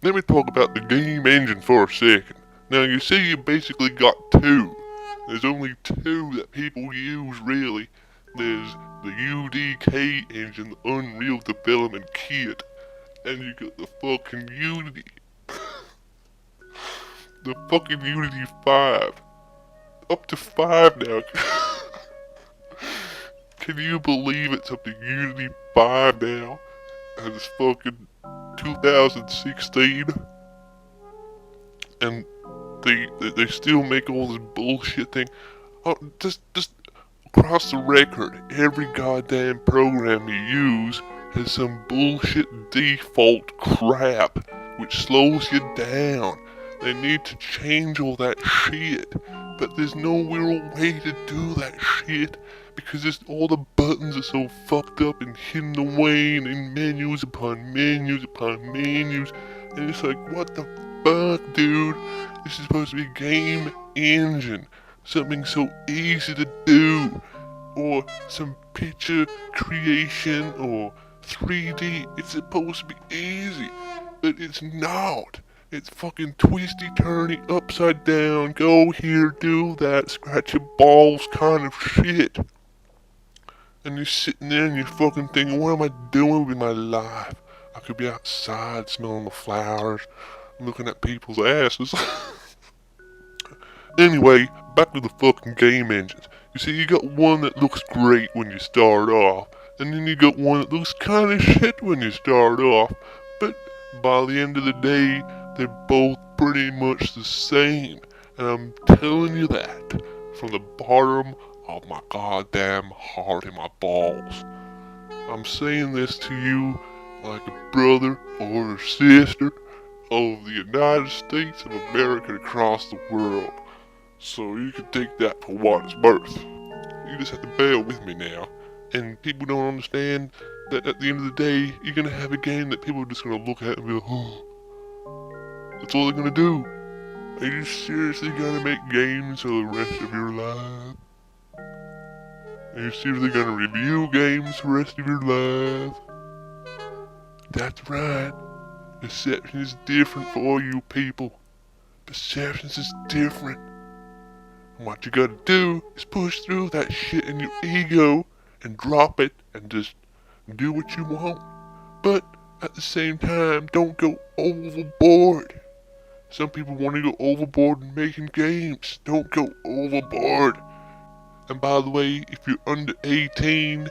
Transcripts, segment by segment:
let me talk about the game engine for a second. Now you see you basically got two. There's only two that people use really. There's the UDK engine, the Unreal Development Kit, and you got the fucking Unity. The fucking Unity 5. Up to 5 now. Can you believe it's up to Unity 5 now? And it's fucking 2016. And they still make all this bullshit thing. Oh, just across the record, every goddamn program you use has some bullshit default crap which slows you down. They need to change all that shit, but there's no real way to do that shit because all the buttons are so fucked up and hidden away in menus upon menus upon menus, and it's like, what the fuck, dude? This is supposed to be a game engine, something so easy to do, or some picture creation or 3D. It's supposed to be easy, but it's not. It's fucking twisty, turny, upside down, go here, do that, scratch your balls kind of shit. And you're sitting there and you're fucking thinking, what am I doing with my life? I could be outside smelling the flowers, looking at people's asses. Anyway, back to the fucking game engines. You see, you got one that looks great when you start off, and then you got one that looks kinda shit when you start off, but by the end of the day, they're both pretty much the same, and I'm telling you that from the bottom of my goddamn heart and my balls. I'm saying this to you like a brother or a sister of the United States of America across the world. So you can take that for what it's worth. You just have to bear with me now. And people don't understand that at the end of the day, you're gonna have a game that people are just gonna look at and be like, oh, that's all they're gonna do. Are you seriously gonna make games for the rest of your life? Are you seriously gonna review games for the rest of your life? That's right. Perception is different for all you people. Perceptions is different. And what you gotta do is push through that shit in your ego and drop it and just do what you want. But at the same time, don't go overboard. Some people want to go overboard in making games. Don't go overboard. And by the way, if you're under 18,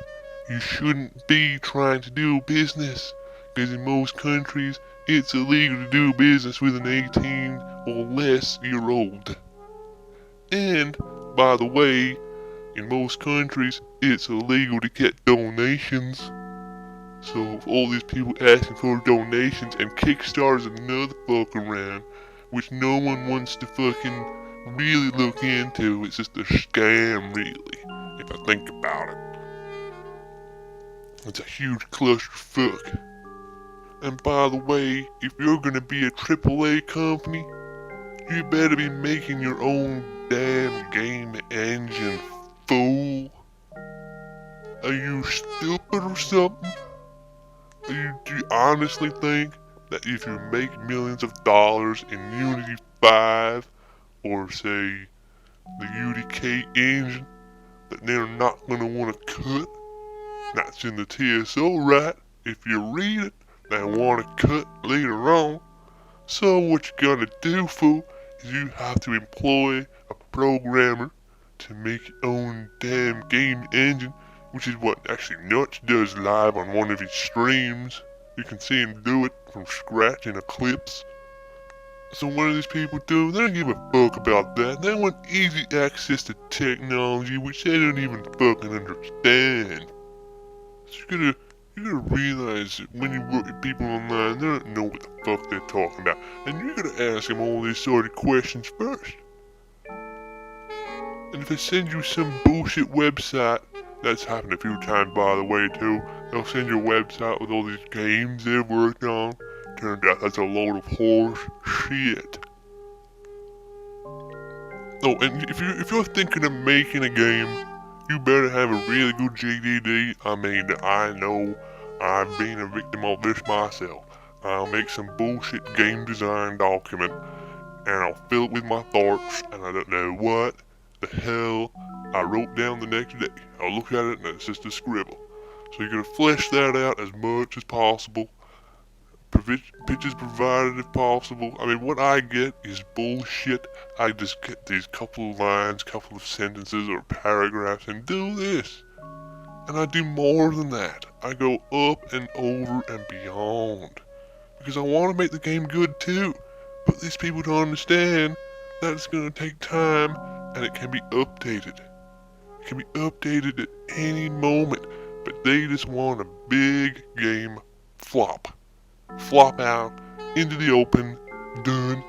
you shouldn't be trying to do business. Because in most countries, it's illegal to do business with an 18 or less year old. And, by the way, in most countries, it's illegal to get donations. So, all these people asking for donations, and Kickstarter's another fuck around, which no one wants to fucking really look into. It's just a scam, really, if I think about it. It's a huge clusterfuck. And by the way, if you're gonna be a AAA company, you better be making your own damn game engine, fool. Are you stupid or something? Do you honestly think that if you make millions of dollars in Unity 5, or say, the UDK engine, that they're not gonna wanna cut? That's in the TSO, right? If you read it, they wanna cut later on. So what you gotta do, fool, is you have to employ a programmer to make your own damn game engine, which is what actually Nuts does live on one of his streams. You can see him do it from scratch in Eclipse. So what do these people do? They don't give a fuck about that. They want easy access to technology, which they don't even fucking understand. So you gotta realize that when you work with people online, they don't know what the fuck they're talking about. And you gotta ask them all these sort of questions first. And if they send you some bullshit website, that's happened a few times by the way too, they'll send you a website with all these games they've worked on. Turns out that's a load of horse shit. Oh, and if you're thinking of making a game, you better have a really good GDD. I mean, I know I've been a victim of this myself. I'll make some bullshit game design document, and I'll fill it with my thoughts, and I don't know what the hell I wrote down the next day. I'll look at it and it's just a scribble. So you're gonna flesh that out as much as possible. Pictures provided if possible. I mean, what I get is bullshit. I just get these couple of lines, couple of sentences, or paragraphs, and do this. And I do more than that. I go up and over and beyond. Because I want to make the game good too. But these people don't understand that it's going to take time and it can be updated. It can be updated at any moment. But they just want a big game flop. Flop out into the open, done,